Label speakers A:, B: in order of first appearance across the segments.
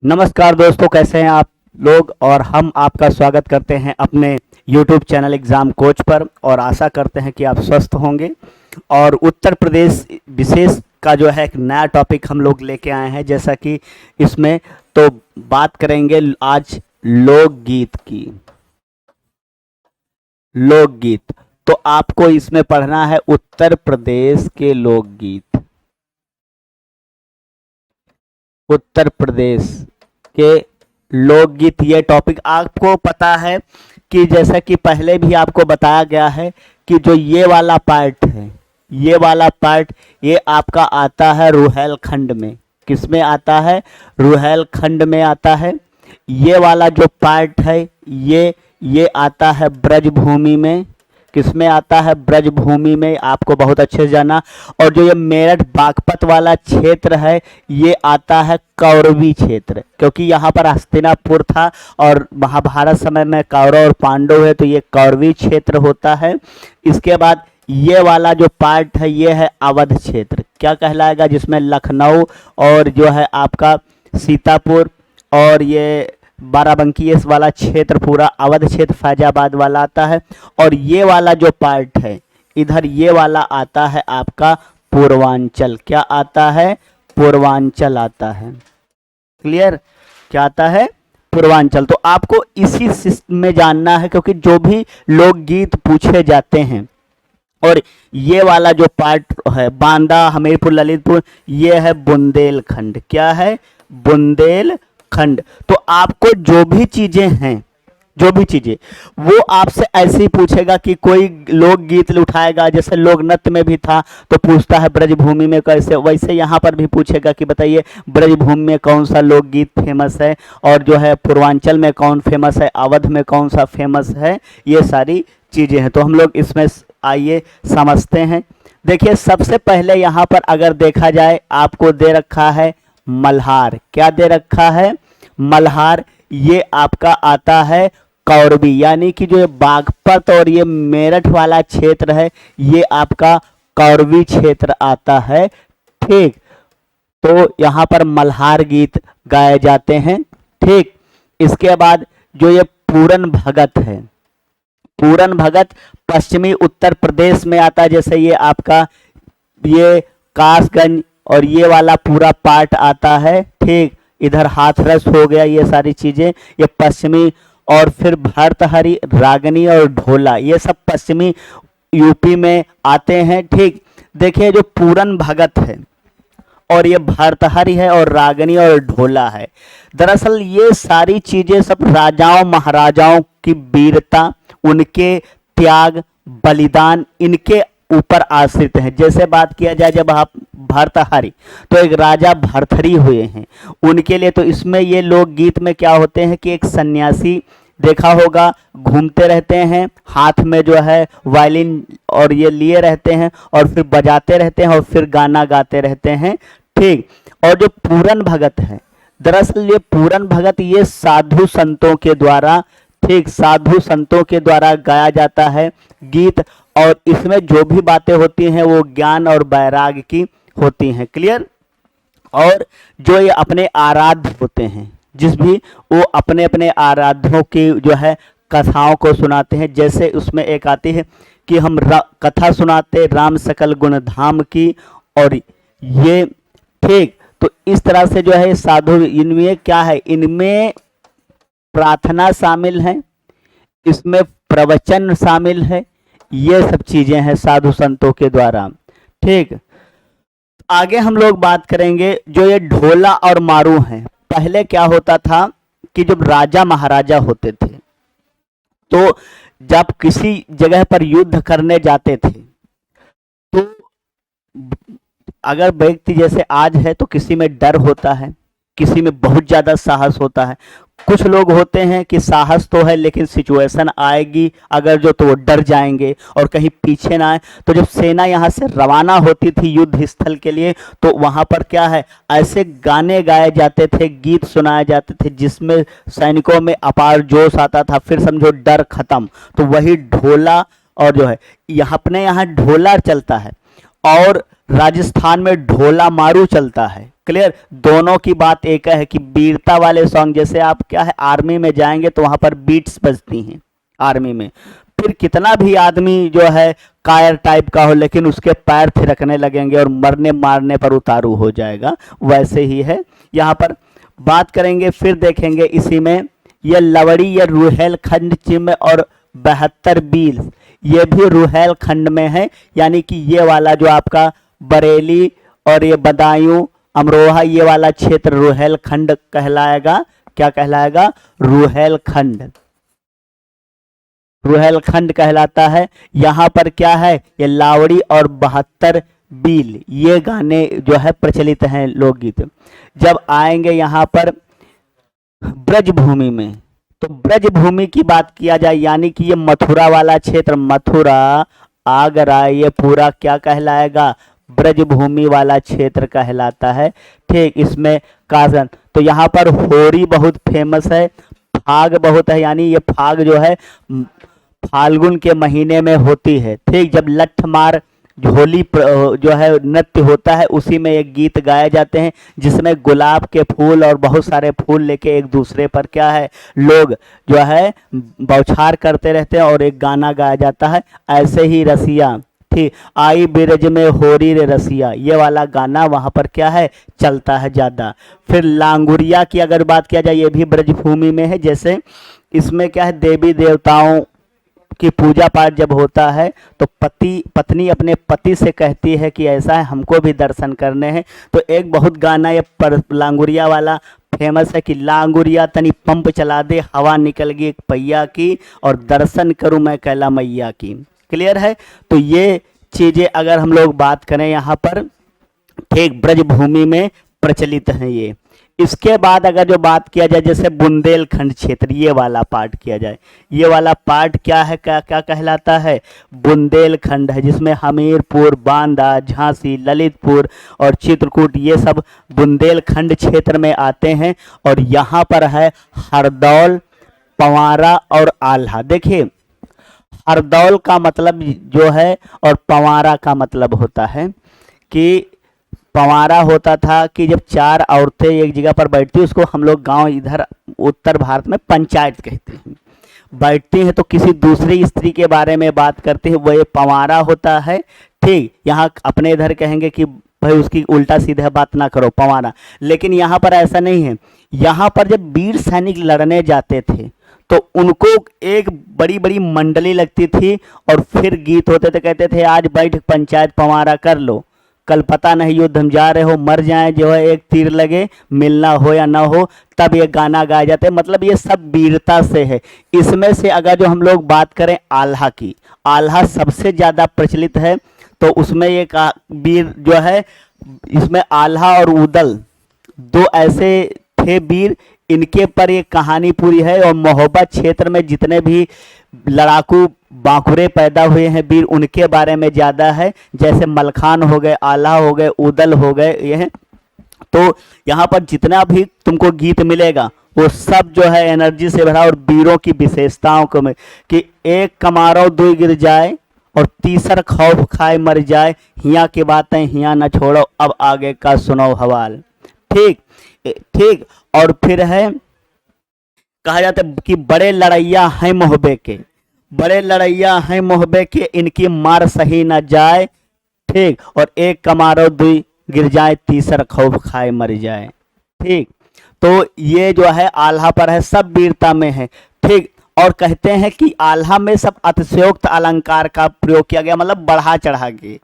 A: नमस्कार दोस्तों, कैसे हैं आप लोग। और हम आपका स्वागत करते हैं अपने YouTube चैनल एग्ज़ाम कोच पर और आशा करते हैं कि आप स्वस्थ होंगे। और उत्तर प्रदेश विशेष का जो है एक नया टॉपिक हम लोग लेके आए हैं, जैसा कि इसमें तो बात करेंगे आज लोकगीत की। लोकगीत तो आपको इसमें पढ़ना है उत्तर प्रदेश के लोकगीत। उत्तर प्रदेश के लोकगीत, ये टॉपिक आपको पता है कि जैसा कि पहले भी आपको बताया गया है कि जो ये वाला पार्ट है, ये वाला पार्ट ये आपका आता है रुहेलखंड में। किस में आता है? रुहेलखंड में आता है। ये वाला जो पार्ट है ये आता है ब्रजभूमि में। किसमें आता है? ब्रजभूमि में। आपको बहुत अच्छे से जाना। और जो ये मेरठ बागपत वाला क्षेत्र है ये आता है कौरवी क्षेत्र, क्योंकि यहाँ पर हस्तिनापुर था और महाभारत समय में कौरव और पांडव है, तो ये कौरवी क्षेत्र होता है। इसके बाद ये वाला जो पार्ट है ये है अवध क्षेत्र। क्या कहलाएगा? जिसमें लखनऊ और जो है आपका सीतापुर और ये बाराबंकी इस वाला क्षेत्र, पूरा अवध क्षेत्र फैजाबाद वाला आता है। और ये वाला जो पार्ट है इधर, ये वाला आता है आपका पूर्वांचल। क्या आता है? पूर्वांचल आता है। क्लियर? क्या आता है? पूर्वांचल। तो आपको इसी में जानना है, क्योंकि जो भी लोकगीत पूछे जाते हैं और ये वाला जो पार्ट है बांदा, हमीरपुर, ललितपुर, ये है बुंदेलखंड। क्या है? बुंदेलखंड। तो आपको जो भी चीजें हैं, जो भी चीजें वो आपसे ऐसे ही पूछेगा कि कोई लोकगीत उठाएगा, जैसे लोक नृत्य में भी था तो पूछता है ब्रजभूमि में कैसे, वैसे यहाँ पर भी पूछेगा कि बताइए ब्रजभूमि में कौन सा लोकगीत फेमस है, और जो है पूर्वांचल में कौन फेमस है, अवध में कौन सा फेमस है। ये सारी चीजें हैं, तो हम लोग इसमें आइए समझते हैं। देखिए, सबसे पहले यहाँ पर अगर देखा जाए आपको दे रखा है मल्हार। क्या दे रखा है? मल्हार। ये आपका आता है कौरवी, यानी कि जो ये बागपत और ये मेरठ वाला क्षेत्र है ये आपका कौरवी क्षेत्र आता है। ठीक, तो यहाँ पर मल्हार गीत गाए जाते हैं। ठीक, इसके बाद जो ये पूरन भगत है, पूरन भगत पश्चिमी उत्तर प्रदेश में आता है। जैसे ये आपका ये कासगंज और ये वाला पूरा पार्ट आता है। ठीक, इधर हाथरस हो गया, ये सारी चीजें ये पश्चिमी। और फिर भर्तहरि, रागनी और ढोला, ये सब पश्चिमी यूपी में आते हैं। ठीक, देखिए जो पूरन भगत है और ये भर्तहरि है और रागनी और ढोला है, दरअसल ये सारी चीजें सब राजाओं महाराजाओं की वीरता, उनके त्याग बलिदान, इनके ऊपर आश्रित हैं। जैसे बात किया जाए जब आप भर्तहरि, तो एक राजा भर्तहरि हुए हैं उनके लिए। तो इसमें ये लोकगीत में क्या होते हैं कि एक सन्यासी देखा होगा घूमते रहते हैं, हाथ में जो है वायलिन और ये लिए रहते हैं और फिर बजाते रहते हैं और फिर गाना गाते रहते हैं। ठीक, और जो पूरन भगत है, दरअसल ये पूरन भगत ये साधु संतों के द्वारा, ठीक, साधु संतों के द्वारा गाया जाता है गीत। और इसमें जो भी बातें होती हैं वो ज्ञान और वैराग्य की होती हैं। क्लियर? और जो ये अपने आराध्य होते हैं, जिस भी वो अपने अपने आराध्यों की जो है कथाओं को सुनाते हैं। जैसे उसमें एक आती है कि हम कथा सुनाते राम सकल गुण धाम की, और ये ठीक, तो इस तरह से जो है साधु, इनमें क्या है, इनमें प्रार्थना शामिल है, इसमें प्रवचन शामिल है, ये सब चीजें हैं साधु संतों के द्वारा। ठीक, आगे हम लोग बात करेंगे जो ये ढोला और मारू हैं। पहले क्या होता था कि जब राजा महाराजा होते थे तो जब किसी जगह पर युद्ध करने जाते थे तो अगर व्यक्ति जैसे आज है तो किसी में डर होता है, किसी में बहुत ज़्यादा साहस होता है। कुछ लोग होते हैं कि साहस तो है लेकिन सिचुएशन आएगी अगर जो, तो वो डर जाएंगे और कहीं पीछे ना आए। तो जब सेना यहाँ से रवाना होती थी युद्ध स्थल के लिए, तो वहाँ पर क्या है, ऐसे गाने गाए जाते थे, गीत सुनाए जाते थे जिसमें सैनिकों में अपार जोश आता था। फिर समझो डर खत्म, तो वही ढोला और जो है यहाँ अपने यहाँ ढोला चलता है। और राजस्थान में ढोला मारू चलता है। क्लियर, दोनों की बात एक है कि वीरता वाले सॉन्ग, जैसे आप क्या है आर्मी में जाएंगे तो वहां पर बीट्स बजती हैं आर्मी में, फिर कितना भी आदमी जो है कायर टाइप का हो लेकिन उसके पैर थिरकने लगेंगे और मरने मारने पर उतारू हो जाएगा, वैसे ही है यहाँ पर। बात करेंगे फिर देखेंगे इसी में ये लवड़ी, ये रुहेलखंड चिन्ह और 72 बील, ये भी रुहेलखंड में है, यानी कि ये वाला जो आपका बरेली और ये बदायूं अमरोहा ये वाला क्षेत्र रुहेलखंड कहलाएगा। क्या कहलाएगा? रुहेलखंड, रुहेलखंड कहलाता है। यहाँ पर क्या है, ये लावड़ी और 72 बील, ये गाने जो है प्रचलित हैं लोकगीत। जब आएंगे यहाँ पर ब्रजभूमि में, तो ब्रजभूमि की बात किया जाए, यानी कि ये मथुरा वाला क्षेत्र, मथुरा आगरा, ये पूरा क्या कहलाएगा? ब्रजभूमि वाला क्षेत्र कहलाता है। ठीक, इसमें काजन, तो यहाँ पर होरी बहुत फेमस है, फाग बहुत है, यानी ये फाग जो है फाल्गुन के महीने में होती है। ठीक, जब लठ मार होली जो है नृत्य होता है, उसी में एक गीत गाए जाते हैं जिसमें गुलाब के फूल और बहुत सारे फूल लेके एक दूसरे पर क्या है लोग जो है बौछार करते रहते हैं और एक गाना गाया जाता है। ऐसे ही रसिया, ठीक, आई बिरज में होरी रे रसिया, ये वाला गाना वहाँ पर क्या है चलता है ज़्यादा। फिर लांगुरिया की अगर बात किया जाए, ये भी ब्रजभूमि में है। जैसे इसमें क्या है, देवी देवताओं की पूजा पाठ जब होता है तो पत्नी अपने पति से कहती है कि ऐसा है हमको भी दर्शन करने हैं, तो एक बहुत गाना ये लांगुरिया वाला फेमस है कि लांगुरिया तनी पंप चला दे, हवा निकल गई एक पहिया की और दर्शन करूं मैं कैला मैया की। क्लियर है? तो ये चीज़ें अगर हम लोग बात करें यहाँ पर, ठीक, ब्रजभूमि में प्रचलित हैं ये। इसके बाद अगर जो बात किया जाए जैसे बुंदेलखंड क्षेत्र, ये वाला पार्ट किया जाए, ये वाला पार्ट क्या है, क्या क्या कहलाता है? बुंदेलखंड है, जिसमें हमीरपुर, बांदा, झांसी, ललितपुर और चित्रकूट ये सब बुंदेलखंड क्षेत्र में आते हैं। और यहाँ पर है हरदौल, पंवारा और आल्हा। देखिए, हरदौल का मतलब जो है और पंवारा का मतलब होता है कि पंवारा होता था कि जब 4 औरतें एक जगह पर बैठती, उसको हम लोग गांव इधर उत्तर भारत में पंचायत कहते हैं, बैठती हैं तो किसी दूसरी स्त्री के बारे में बात करते हैं, वो ये पंवारा होता है। ठीक, यहाँ अपने इधर कहेंगे कि भाई उसकी उल्टा सीधा बात ना करो, पंवारा। लेकिन यहाँ पर ऐसा नहीं है। यहाँ पर जब वीर सैनिक लड़ने जाते थे तो उनको एक बड़ी बड़ी मंडली लगती थी और फिर गीत होते थे, कहते थे आज बैठ पंचायत पंवारा कर लो, कल पता नहीं युद्ध हम जा रहे हो, मर जाए, जो है एक तीर लगे, मिलना हो या ना हो, तब ये गाना गाए जाते हैं। मतलब ये सब वीरता से है। इसमें से अगर जो हम लोग बात करें आल्हा की, आल्हा सबसे ज़्यादा प्रचलित है। तो उसमें ये वीर जो है, इसमें आल्हा और उदल दो ऐसे थे वीर, इनके पर ये कहानी पूरी है। और महोबा क्षेत्र में जितने भी लड़ाकू बांकुरे पैदा हुए हैं वीर, उनके बारे में ज़्यादा है। जैसे मलखान हो गए, आल्हा हो गए, उदल हो गए, ये तो यहाँ पर जितना भी तुमको गीत मिलेगा वो सब जो है एनर्जी से भरा और वीरों की विशेषताओं को में कि एक कमारो दुई गिर जाए और तीसर खौफ खाए मर जाए, हिया की बातें हिया न छोड़ो, अब आगे का सुनो हवाल। ठीक ठीक। और फिर है, कहा जाता है कि बड़े लड़ैया हैं मोहबे के, बड़े लड़ैया हैं मोहबे के, इनकी मार सही न जाए। ठीक, और एक कमारो दुई गिर जाए, तीसर खौफ खाए मर जाए। ठीक, तो ये जो है आल्हा पर है, सब वीरता में है। ठीक, और कहते हैं कि आल्हा में सब अतिशयोक्त अलंकार का प्रयोग किया गया, मतलब बढ़ा चढ़ा के।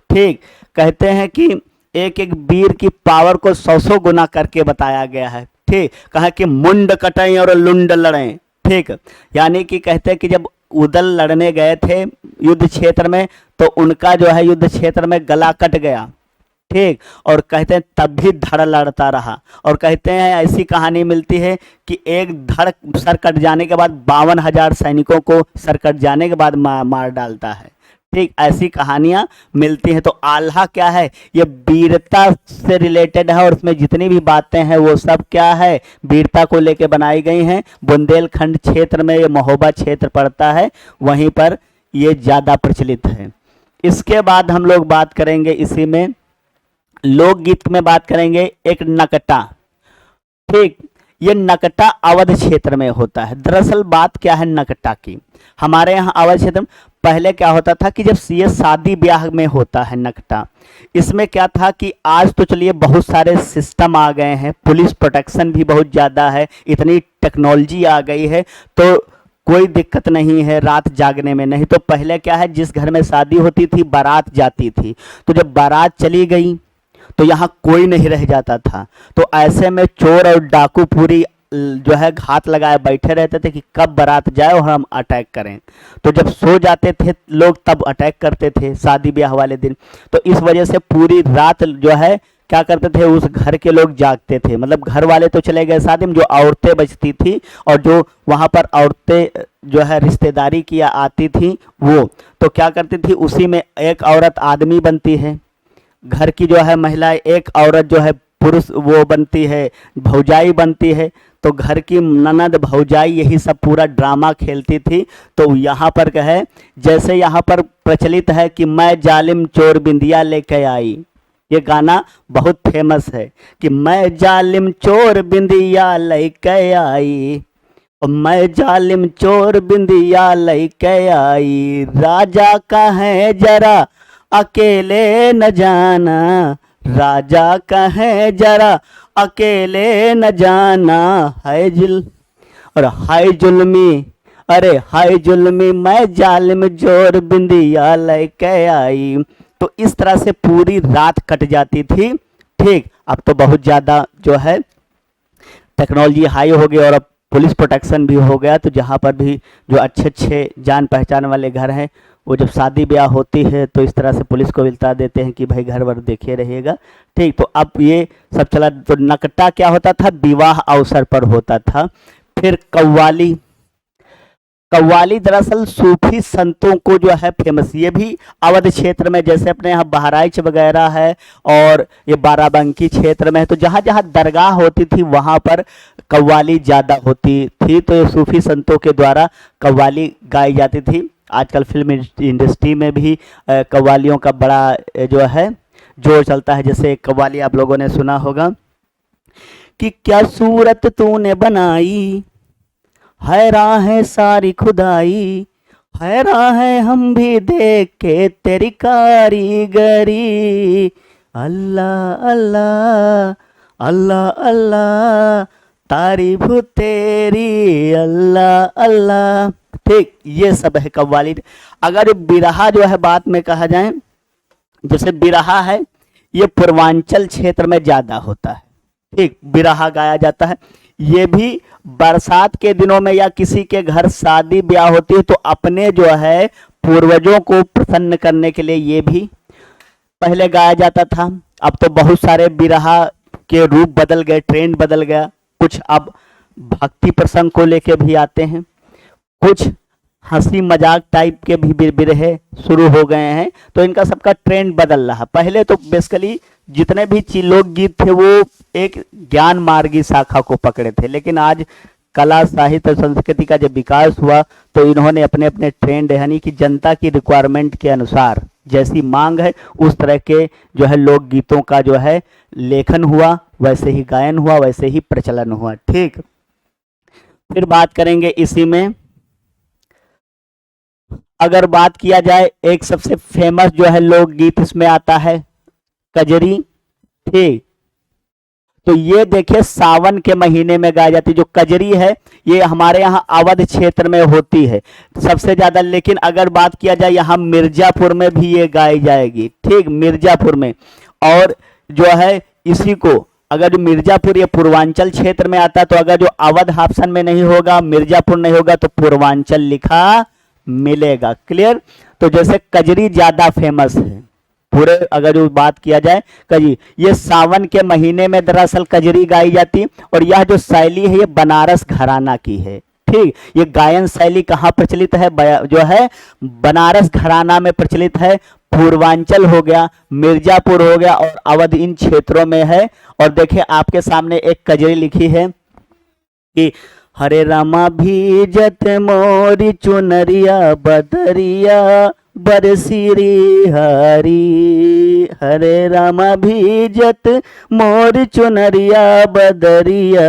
A: ठीक, कहते हैं कि एक एक वीर की पावर को 100 गुना करके बताया गया है। ठीक, कहा कि मुंड कटें और लुंड लड़ें। ठीक, यानी कि कहते हैं कि जब उदल लड़ने गए थे युद्ध क्षेत्र में तो उनका जो है युद्ध क्षेत्र में गला कट गया। ठीक, और कहते हैं तब भी धड़ लड़ता रहा। और कहते हैं ऐसी कहानी मिलती है कि एक धड़ सर कट जाने के बाद 52,000 सैनिकों को सर कट जाने के बाद मार डालता है। ठीक, ऐसी कहानियां मिलती हैं। तो आल्हा क्या है, ये वीरता से रिलेटेड है और उसमें जितनी भी बातें हैं वो सब क्या है, वीरता को लेके बनाई गई हैं। बुंदेलखंड क्षेत्र में ये महोबा क्षेत्र पड़ता है, वहीं पर ये ज़्यादा प्रचलित है। इसके बाद हम लोग बात करेंगे इसी में, लोकगीत में बात करेंगे एक नकटा। ठीक, ये नकटा अवध क्षेत्र में होता है। दरअसल बात क्या है नकटा की, हमारे यहाँ अवध क्षेत्र में पहले क्या होता था कि जब ये शादी ब्याह में होता है नकटा, इसमें क्या था कि आज तो चलिए बहुत सारे सिस्टम आ गए हैं, पुलिस प्रोटेक्शन भी बहुत ज़्यादा है, इतनी टेक्नोलॉजी आ गई है, तो कोई दिक्कत नहीं है रात जागने में। नहीं तो पहले क्या है, जिस घर में शादी होती थी बारात जाती थी, तो जब बारात चली गई तो यहाँ कोई नहीं रह जाता था, तो ऐसे में चोर और डाकू पूरी जो है घात लगाए बैठे रहते थे कि कब बारात जाए और हम अटैक करें। तो जब सो जाते थे लोग तब अटैक करते थे शादी ब्याह वाले दिन। तो इस वजह से पूरी रात जो है क्या करते थे, उस घर के लोग जागते थे। मतलब घर वाले तो चले गए शादी में, जो औरतें बचती थी और जो वहाँ पर औरतें जो है रिश्तेदारी की आती थी वो तो क्या करती थी, उसी में एक औरत आदमी बनती है, घर की जो है महिला, एक औरत जो है पुरुष वो बनती है, भौजाई बनती है। तो घर की ननद भौजाई यही सब पूरा ड्रामा खेलती थी। तो यहाँ पर कहे, जैसे यहाँ पर प्रचलित है कि मैं जालिम चोर बिंदिया लेके आई, ये गाना बहुत फेमस है कि मैं जालिम चोर बिंदिया लेके आई, मैं जालिम चोर बिंदिया लेके आई, राजा का है जरा अकेले न जाना, राजा का है जरा अकेले न जाना, है और हाय जुल्मी, अरे हाय जुल्मी मैं जालिम चोर बिंदिया लेके आई। तो इस तरह से पूरी रात कट जाती थी। ठीक, अब तो बहुत ज़्यादा जो है टेक्नोलॉजी हाई हो गई और अब पुलिस प्रोटेक्शन भी हो गया। तो जहाँ पर भी जो अच्छे अच्छे जान पहचान वाले घर हैं, वो जब शादी ब्याह होती है तो इस तरह से पुलिस को बता देते हैं कि भाई घर वर देखिए रहिएगा। ठीक, तो अब ये सब चला। तो नकटा क्या होता था, विवाह अवसर पर होता था। फिर कव्वाली, कव्वाली दरअसल सूफी संतों को जो है फेमस, ये भी अवध क्षेत्र में, जैसे अपने यहाँ बहराइच वगैरह है और ये बाराबंकी क्षेत्र में है, तो जहाँ जहाँ दरगाह होती थी वहाँ पर कव्वाली ज़्यादा होती थी। तो ये सूफी संतों के द्वारा कव्वाली गाई जाती थी। आजकल फिल्म इंडस्ट्री में भी कव्वालियों का बड़ा जो है जोर चलता है। जैसे कव्वाली आप लोगों ने सुना होगा कि क्या सूरत तूने बनाई, हैरान है सारी खुदाई, हैरान है हम भी देख के तेरी कारीगरी, अल्लाह अल्लाह अल्लाह अल्लाह तारीफ तेरी, अल्लाह अल्लाह। ठीक, ये सब है कव्वाली। अगर बिरहा जो है बात में कहा जाए, जैसे बिरहा है ये पूर्वांचल क्षेत्र में ज़्यादा होता है। ठीक, बिरहा गाया जाता है। ये भी बरसात के दिनों में या किसी के घर शादी ब्याह होती है तो अपने जो है पूर्वजों को प्रसन्न करने के लिए ये भी पहले गाया जाता था। अब तो बहुत सारे बिरहा के रूप बदल गए, ट्रेंड बदल गया। कुछ अब भक्ति प्रसंग को लेके भी आते हैं, कुछ हंसी मजाक टाइप के भी बिरहे शुरू हो गए हैं। तो इनका सबका ट्रेंड बदल रहा। पहले तो बेसिकली जितने भी लोकगीत थे वो एक ज्ञान मार्गी शाखा को पकड़े थे, लेकिन आज कला साहित्य और संस्कृति का जब विकास हुआ तो इन्होंने अपने अपने ट्रेंड यानी कि जनता की रिक्वायरमेंट के अनुसार जैसी मांग है उस तरह के जो है लोकगीतों का जो है लेखन हुआ, वैसे ही गायन हुआ, वैसे ही प्रचलन हुआ। ठीक, फिर बात करेंगे इसी में। अगर बात किया जाए एक सबसे फेमस जो है लोकगीत इसमें आता है कजरी। ठीक, तो ये देखिए सावन के महीने में गाई जाती है जो कजरी है, ये हमारे यहाँ अवध क्षेत्र में होती है सबसे ज्यादा। लेकिन अगर बात किया जाए यहाँ मिर्जापुर में भी ये गाई जाएगी। ठीक, मिर्जापुर में। और जो है इसी को अगर जो मिर्जापुर ये पूर्वांचल क्षेत्र में आता है, तो अगर जो अवध ऑप्शन में नहीं होगा, मिर्जापुर नहीं होगा, तो पूर्वांचल लिखा मिलेगा। क्लियर। तो जैसे कजरी ज्यादा फेमस है पूरे, अगर जो बात किया जाए कजरी, ये सावन के महीने में दरअसल कजरी गाई जाती है। और यह जो शैली है ये बनारस घराना की है। ठीक, ये गायन शैली कहाँ प्रचलित है, जो है बनारस घराना में प्रचलित है। पूर्वांचल हो गया, मिर्जापुर हो गया और अवध इन क्षेत्रों में है। और देखिए आपके सामने एक कजरी लिखी है कि हरे रामा भीजत मोरी चुनरिया बदरिया बरसिरी हरी, हरे रामा भीजत मोर चुनरिया बदरिया,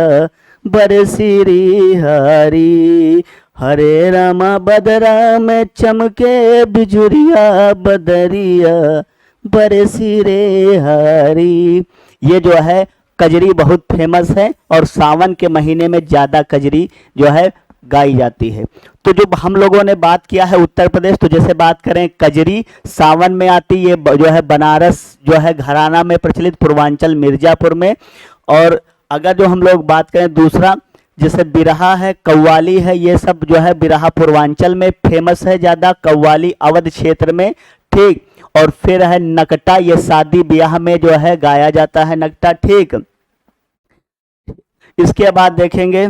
A: बरसिरी हरी, हरे रामा बदरा में चमके बिजुरिया बदरिया, बरसिरे हरी। ये जो है कजरी बहुत फेमस है और सावन के महीने में ज़्यादा कजरी जो है गाई जाती है। तो जो हम लोगों ने बात किया है उत्तर प्रदेश, तो जैसे बात करें कजरी सावन में आती, ये जो है बनारस जो है घराना में प्रचलित, पूर्वांचल मिर्जापुर में। और अगर जो हम लोग बात करें दूसरा, जैसे बिरहा है, कव्वाली है, ये सब जो है बिरहा पूर्वांचल में फेमस है ज़्यादा, कव्वाली अवध क्षेत्र में, ठीक। और फिर है नकटा, ये शादी ब्याह में जो है गाया जाता है नकटा, ठीक। इसके बाद देखेंगे,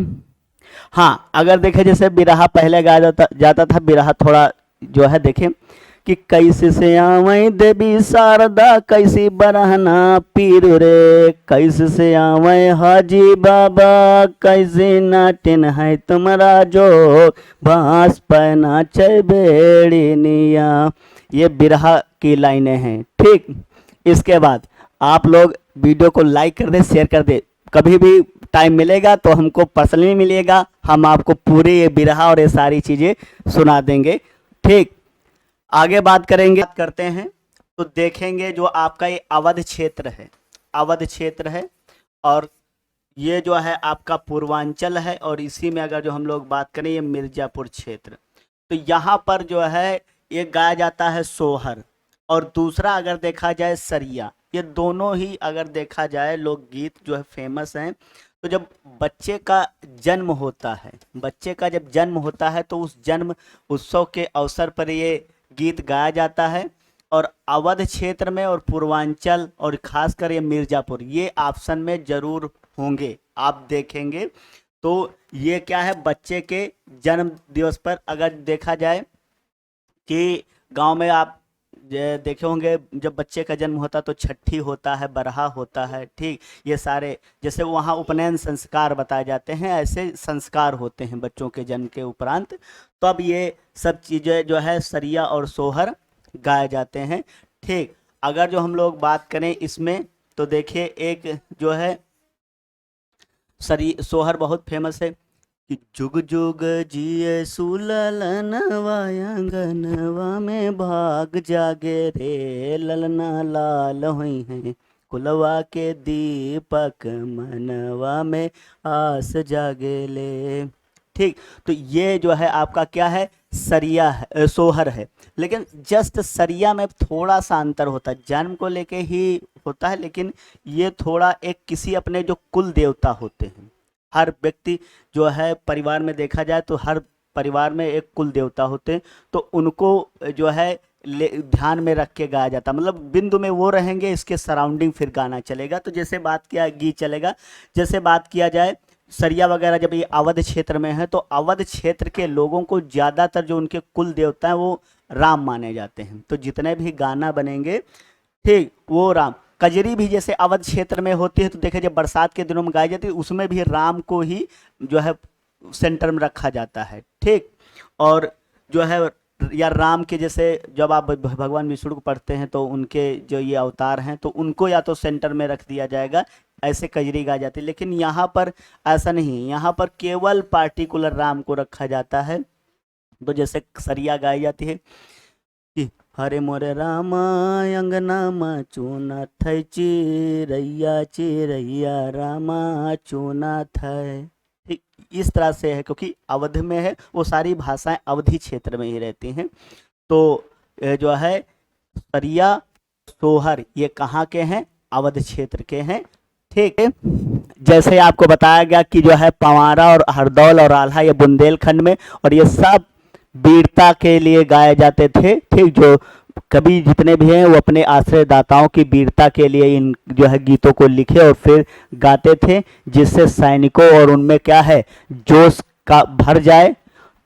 A: हाँ अगर देखें जैसे बिरहा पहले गाया जाता था, बिरहा थोड़ा जो है देखें कि कैसे से आवै देवी शारदा, कैसी बरहना पीर रे, कैसे से आवै हाजी बाबा, कैसे नाटिन है तुम्हारा जो, बांस पहना चे बेड़िनिया। ये बिरहा की लाइनें हैं, ठीक। इसके बाद आप लोग वीडियो को लाइक कर दे, शेयर कर दे। कभी भी टाइम मिलेगा तो हमको पर्सनली मिलिएगा, हम आपको पूरे ये बिरहा और ये सारी चीज़ें सुना देंगे, ठीक। आगे बात करेंगे, बात करते हैं तो देखेंगे जो आपका ये अवध क्षेत्र है, अवध क्षेत्र है और ये जो है आपका पूर्वांचल है, और इसी में अगर जो हम लोग बात करें ये मिर्ज़ापुर क्षेत्र, तो यहाँ पर जो है ये गाया जाता है सोहर, और दूसरा अगर देखा जाए सरिया। ये दोनों ही अगर देखा जाए लोकगीत जो है फेमस हैं। तो जब बच्चे का जन्म होता है, बच्चे का जब जन्म होता है तो उस जन्म उत्सव के अवसर पर ये गीत गाया जाता है। और अवध क्षेत्र में और पूर्वांचल और खासकर ये मिर्ज़ापुर, ये ऑप्शन में ज़रूर होंगे, आप देखेंगे। तो ये क्या है, बच्चे के जन्म दिवस पर अगर देखा जाए कि गांव में आप देखे होंगे जब बच्चे का जन्म होता तो छठी होता है, बरहा होता है, ठीक। ये सारे जैसे वहाँ उपनयन संस्कार बताए जाते हैं, ऐसे संस्कार होते हैं बच्चों के जन्म के उपरांत। तो अब ये सब चीज़ें जो है सरिया और सोहर गाए जाते हैं, ठीक। अगर जो हम लोग बात करें इसमें तो देखिए एक जो है सोहर बहुत फेमस है कि जुग जुग जिए सुललनवा, आंगनवा में भाग जागे रे, ललना लाल हुई हैं कुलवा के दीपक, मनवा में आस जागे ले, ठीक। तो ये जो है आपका क्या है, सरिया है, सोहर है। लेकिन जस्ट सरिया में थोड़ा सा अंतर होता है, जन्म को लेके ही होता है, लेकिन ये थोड़ा एक किसी अपने जो कुल देवता होते हैं, हर व्यक्ति जो है परिवार में देखा जाए तो हर परिवार में एक कुल देवता होते हैं, तो उनको जो है ध्यान में रख के गाया जाता, मतलब बिंदु में वो रहेंगे, इसके सराउंडिंग फिर गाना चलेगा। तो जैसे बात किया गीत चलेगा, जैसे बात किया जाए सरिया वगैरह जब ये अवध क्षेत्र में है तो अवध क्षेत्र के लोगों को ज़्यादातर जो उनके कुल देवता हैं वो राम माने जाते हैं। तो जितने भी गाना बनेंगे, ठीक, वो राम। कजरी भी जैसे अवध क्षेत्र में होती है तो देखिए जब बरसात के दिनों में गाई जाती है उसमें भी राम को ही जो है सेंटर में रखा जाता है, ठीक। और जो है या राम के जैसे जब आप भगवान विष्णु को पढ़ते हैं तो उनके जो ये अवतार हैं तो उनको या तो सेंटर में रख दिया जाएगा, ऐसे कजरी गाई जाती है। लेकिन यहाँ पर ऐसा नहीं, यहाँ पर केवल पार्टिकुलर राम को रखा जाता है। तो जैसे सरिया गाई जाती है कि हरे मोरे रामा अंगना मा चूना थई, चिरैया चिरैया रामा चूना थई, ठीक। इस तरह से है क्योंकि अवध में है, वो सारी भाषाएं अवधि क्षेत्र में ही रहती हैं। तो जो है सरिया सोहर ये कहाँ के हैं, अवध क्षेत्र के हैं, ठीक है। जैसे आपको बताया गया कि जो है पवारा और हरदौल और आल्हा ये बुंदेलखंड में, और ये सब वीरता के लिए गाए जाते थे, ठीक। जो कवि जितने भी हैं वो अपने आश्रयदाताओं की वीरता के लिए इन जो है गीतों को लिखे और फिर गाते थे, जिससे सैनिकों और उनमें क्या है जोश का भर जाए,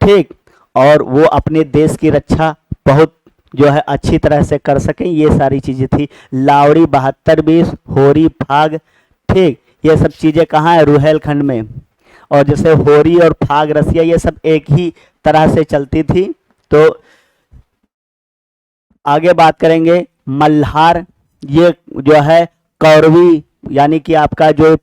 A: ठीक। और वो अपने देश की रक्षा बहुत जो है अच्छी तरह से कर सकें, ये सारी चीज़ें थी। लावड़ी 72-20 होरी फाग, ठीक, ये सब चीज़ें कहाँ है, रुहेलखंड में। और जैसे होरी और फाग रसिया ये सब एक ही तरह से चलती थी। तो आगे बात करेंगे मल्हार, ये जो है कौरवी यानी कि आपका जो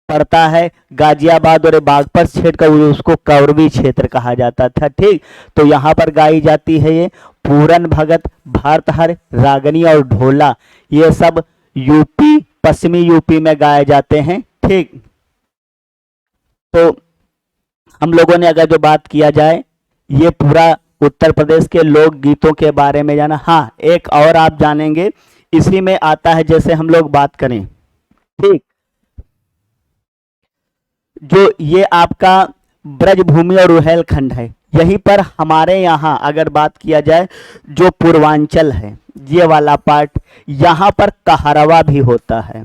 A: पड़ता है गाजियाबाद और बागपत क्षेत्र का, उसको कौरवी क्षेत्र कहा जाता था। ठीक, तो यहाँ पर गाई जाती है ये पूरन भगत, भारतहर, रागनी और ढोला, ये सब यूपी, पश्चिमी यूपी में गाए जाते हैं। ठीक, तो हम लोगों ने अगर जो बात किया जाए ये पूरा उत्तर प्रदेश के लोक गीतों के बारे में जाना। हाँ, एक और आप जानेंगे इसी में आता है, जैसे हम लोग बात करें, ठीक, जो ये आपका ब्रजभूमि और रुहेलखंड है, यहीं पर हमारे यहाँ अगर बात किया जाए जो पूर्वांचल है ये वाला पार्ट, यहाँ पर कहरवा भी होता है।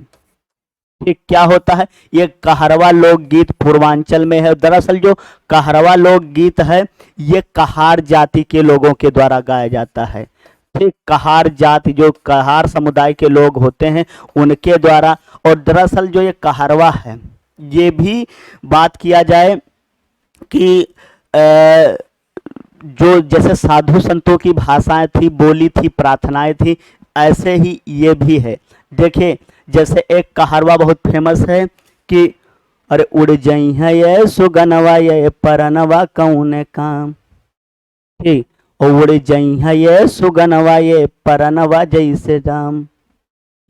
A: ठीक, क्या होता है, ये कहरवा लोकगीत पूर्वांचल में है। दरअसल जो कहरवा लोकगीत है ये कहार जाति के लोगों के द्वारा गाया जाता है। ठीक, कहार जाति, जो कहार समुदाय के लोग होते हैं उनके द्वारा। और दरअसल जो ये कहरवा है, ये भी बात किया जाए कि जो जैसे साधु संतों की भाषाएं थी, बोली थी, प्रार्थनाएं थी, ऐसे ही ये भी है। देखिए, जैसे एक कहरवा बहुत फेमस है कि अरे उड़ जाई है ये सुगनवा ये परनवा कौन काम, ठीक, उड़ जाई है ये सुगनवा ये परनवा जैसे राम,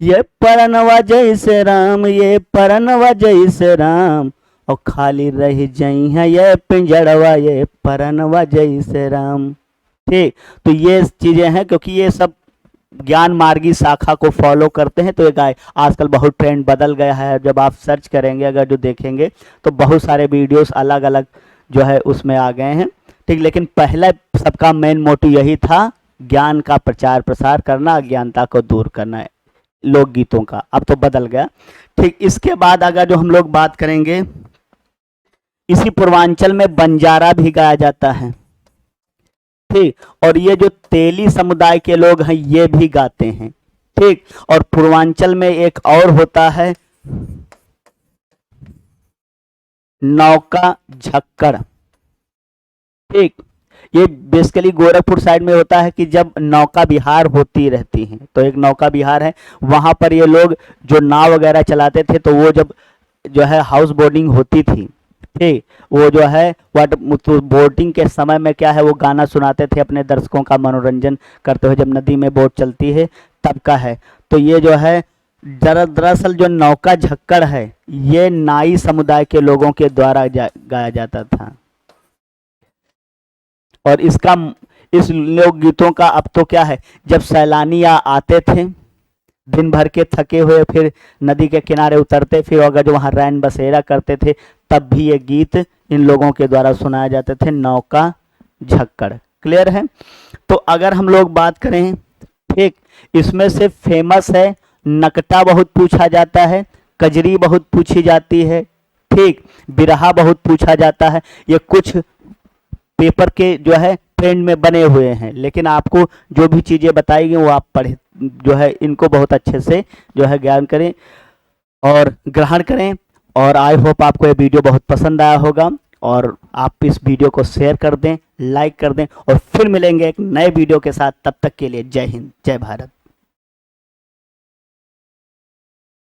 A: ये परनवा जैसे राम, ये परनवा जैसे राम, और खाली रह जाई है ये पिंजड़वा ये परनवा जैसे राम। ठीक, तो ये चीजें हैं, क्योंकि ये सब ज्ञान मार्गी शाखा को फॉलो करते हैं। तो ये गाय आजकल बहुत ट्रेंड बदल गया है, जब आप सर्च करेंगे अगर जो देखेंगे तो बहुत सारे वीडियोस अलग अलग जो है उसमें आ गए हैं। ठीक, लेकिन पहले सबका मेन मोटिव यही था, ज्ञान का प्रचार प्रसार करना, अज्ञानता को दूर करना है लोकगीतों का। अब तो बदल गया। ठीक, इसके बाद अगर जो हम लोग बात करेंगे, इसी पूर्वांचल में बंजारा भी गाया जाता है। ठीक, और ये जो तेली समुदाय के लोग हैं ये भी गाते हैं। ठीक, और पूर्वांचल में एक और होता है नौका झक्कड़। ठीक, ये बेसिकली गोरखपुर साइड में होता है कि जब नौका विहार होती रहती है, तो एक नौका विहार है, वहां पर ये लोग जो नाव वगैरह चलाते थे, तो वो जब जो है हाउस बोटिंग होती थी, ठीक, वो जो है बोटिंग के समय में क्या है वो गाना सुनाते थे अपने दर्शकों का मनोरंजन करते हुए, जब नदी में बोट चलती है तब का है। तो ये जो है दरअसल जो नौका झक्कड़ है ये नाई समुदाय के लोगों के द्वारा गाया जाता था। और इसका, इस लोकगीतों का अब तो क्या है, जब सैलानी आते थे दिन भर के थके हुए, फिर नदी के किनारे उतरते, फिर अगर जो वहाँ रैन बसेरा करते थे, तब भी ये गीत इन लोगों के द्वारा सुनाए जाते थे, नौका झक्कड़। क्लियर है? तो अगर हम लोग बात करें, ठीक, इसमें से फेमस है नकटा बहुत पूछा जाता है, कजरी बहुत पूछी जाती है, ठीक, बिरहा बहुत पूछा जाता है। ये कुछ पेपर के जो है ट्रेंड में बने हुए हैं, लेकिन आपको जो भी चीज़ें बताई गई वो आप पढ़े, जो है इनको बहुत अच्छे से जो है ज्ञान करें और ग्रहण करें। और आई होप आपको ये वीडियो बहुत पसंद आया होगा, और आप इस वीडियो को शेयर कर दें, लाइक कर दें, और फिर मिलेंगे एक नए वीडियो के साथ। तब तक के लिए जय हिंद, जय भारत।